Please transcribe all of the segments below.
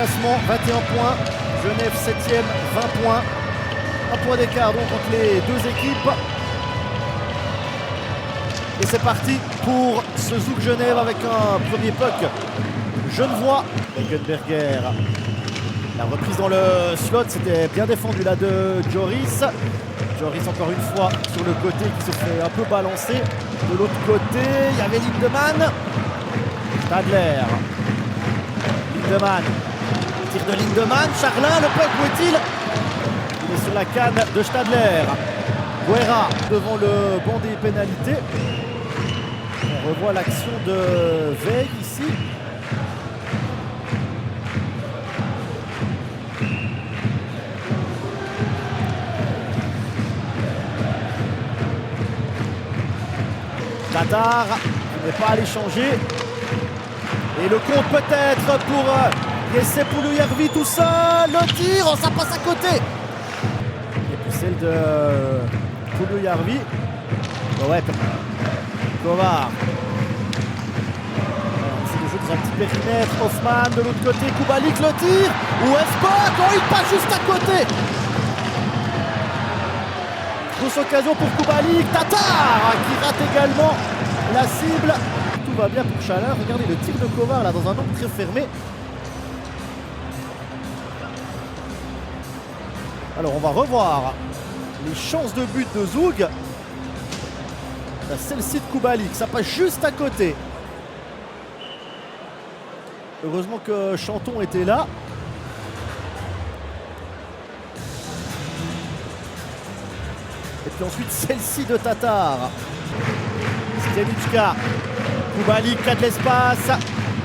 Classement 21 points, Genève 7e, 20 points. Un point d'écart donc entre les deux équipes. Et c'est parti pour ce Zouk Genève avec un premier puck genevois. Eggenberger. La reprise dans le slot, c'était bien défendu là de Joris. Joris encore une fois sur le côté qui se fait un peu balancer. De l'autre côté, il y avait Lindemann. Stadler. Lindemann. Tir de Lindemann. Charlin, le puck, où est-il? Il est sur la canne de Stadler. Guerra devant le banc des pénalités. On revoit l'action de Veil ici. Tatar n'est pas allé changer. Et le compte peut-être pour Jesse Pulujärvi tout seul. Le tir, oh, ça passe à côté. Et puis celle de Pulujärvi. Ouais, Kovar. C'est le jeu dans un petit périmètre. Hoffman de l'autre côté. Kubalik le tir. Ou Espot, oh, il passe juste à côté. Grosse occasion pour Kubalik. Tatar qui rate également la cible. Tout va bien pour Chalin. Regardez le tir de Kovar là dans un angle très fermé. Alors on va revoir les chances de but de Zoug. Celle-ci de Kubalik, ça passe juste à côté. Heureusement que Chanton était là. Et puis ensuite celle-ci de Tatar. Stenichka. Kubalik qui a de l'espace.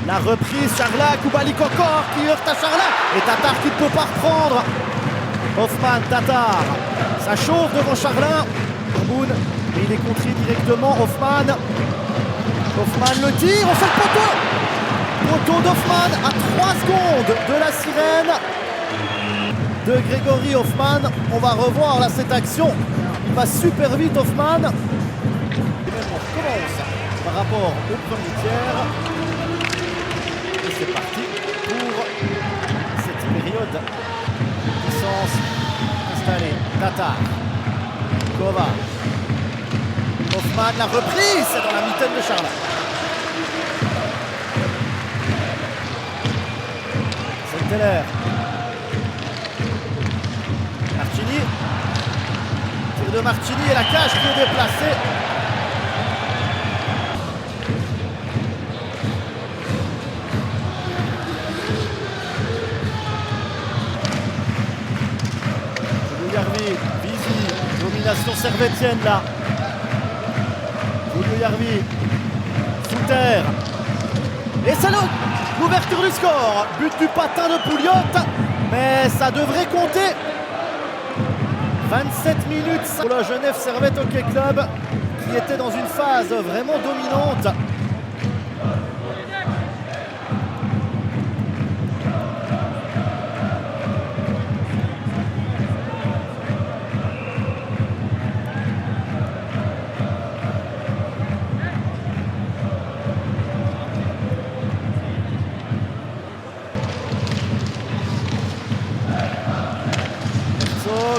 La reprise, Charlin, Kubalik encore qui heurte à Charlin. Et Tatar qui ne peut pas reprendre. Hoffman, Tatar. Ça chauffe devant Charlin. Boone. Et il est contré directement. Hoffman. Hoffman le tire. On fait le poteau. Poteau d'Hoffman à 3 secondes de la sirène de Grégory Hoffman. On va revoir là cette action. Il va super vite Hoffman. Et même on recommence par rapport au premier tiers. Et c'est parti pour cette période. Puissance installée. Tatar. Kova. Hoffman, la reprise, c'est dans la mitaine de Charlin. C'est Teller. Martini. Tir de Martini et la cage qui est déplacée. Pulujärvi, Visi, domination servétienne là. Pulujärvi, sous terre. Et c'est l'ouverture du score. But du patin de Pouliot. Mais ça devrait compter. 27 minutes pour le Genève Servette Hockey Club qui était dans une phase vraiment dominante.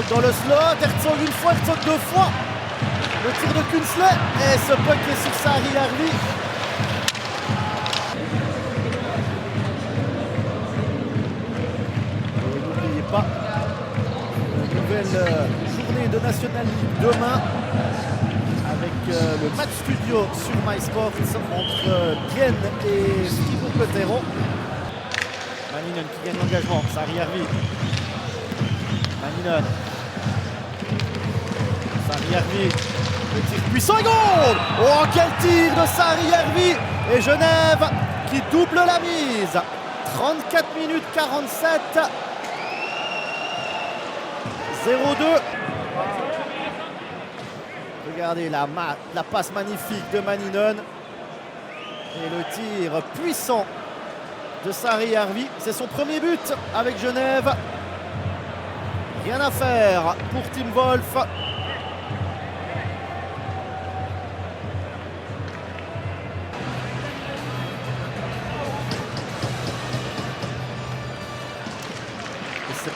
Dans le slot, Herzog une fois, Herzog deux fois. Le tir de Künzle et ce puck est sur Saarijarvi. N'oubliez pas, une nouvelle journée de National League demain avec le match studio sur MySports entre Bienne et Fribourg-Gotteron. Maninen qui gagne l'engagement, Saarijarvi. Maninen. Saarijarvi, le tir puissant et goal! Oh, quel tir de Saarijarvi! Et Genève qui double la mise. 34 minutes 47. 0-2. Regardez la passe magnifique de Maninen. Et le tir puissant de Saarijarvi. C'est son premier but avec Genève. Rien à faire pour Tim Wolf.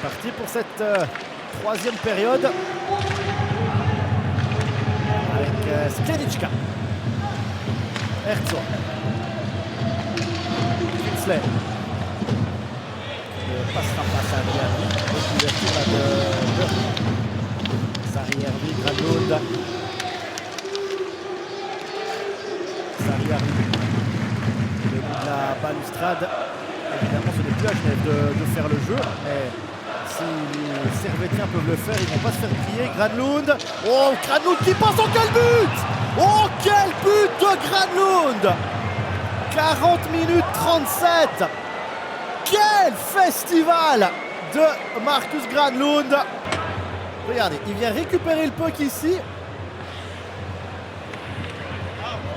Parti pour cette troisième période avec Sklenička, Herzog, Kinsley. Ne passera pas ça à Sarri. L'ouverture là de Sarri, Granlund. Sarri arrive. Le bout de la balustrade. Évidemment, ce n'est plus à Genève de faire le jeu, mais si les Servétiens peuvent le faire, ils ne vont pas se faire prier. Granlund. Oh, Granlund qui passe. Oh, quel but! Oh, quel but de Granlund! 40 minutes 37. Quel festival de Marcus Granlund! Regardez, il vient récupérer le puck ici.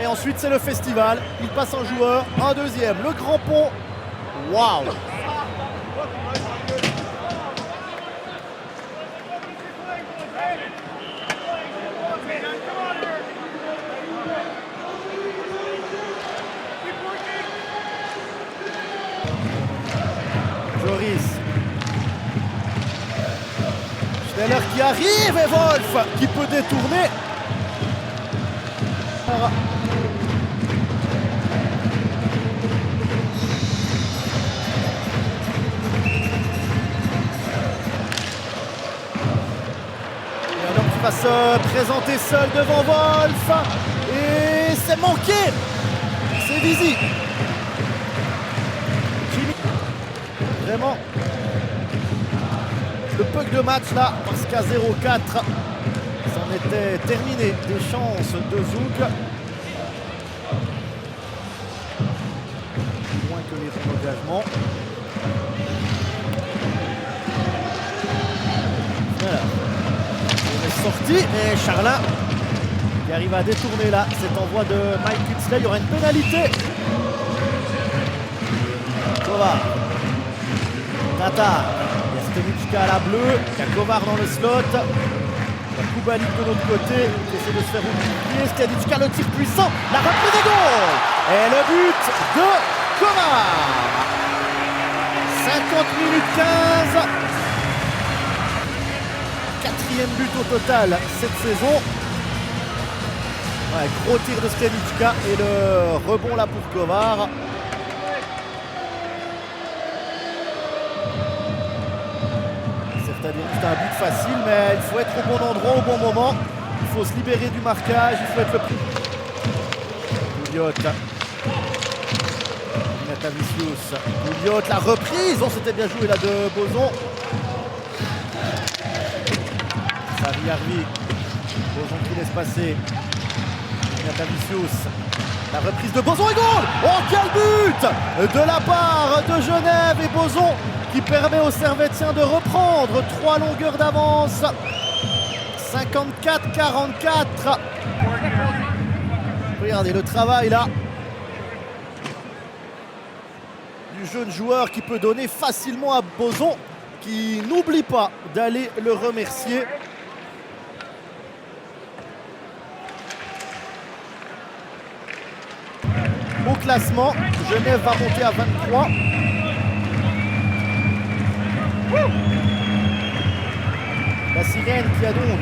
Et ensuite, c'est le festival. Il passe un joueur, un deuxième. Le grand pont. Waouh! Joris. Schneller qui arrive et Wolf qui peut détourner. Qui va se présenter seul devant Wolf et c'est manqué, c'est visible. Jimmy, vraiment le puck de match là, parce qu'à 0-4 c'en était terminé des chances de Zouk, moins que les engagements. Voilà. Sorti et Charlin qui arrive à détourner là cet envoi de Mike Kinsley. Il y aura une pénalité. Kovar, Tatar, il y a Sklenička à la bleue, il y a Kovar dans le slot, il y a Kubalik de l'autre côté qui essaie de se faire oublier. Sklenička, le tir puissant, la reprise de goal et le but de Kovar. 50 minutes 15. Quatrième but au total cette saison. Ouais, gros tir de Sklenička et le rebond là pour Kovar. Certains diront que c'est un but facile, mais il faut être au bon endroit au bon moment. Il faut se libérer du marquage, il faut être le plus. Pouliot. Natavicius. Pouliot, la reprise. Oh, c'était bien joué là de Boson. Sarri, Boson qui laisse passer. Natavicius. La reprise de Boson et goal! Oh, quel but de la part de Genève et Boson qui permet aux Servétiens de reprendre 3 longueurs d'avance. 54-44. Regardez le travail là du jeune joueur qui peut donner facilement à Boson, qui n'oublie pas d'aller le remercier. Au classement, Genève va monter à 23. La sirène qui a donc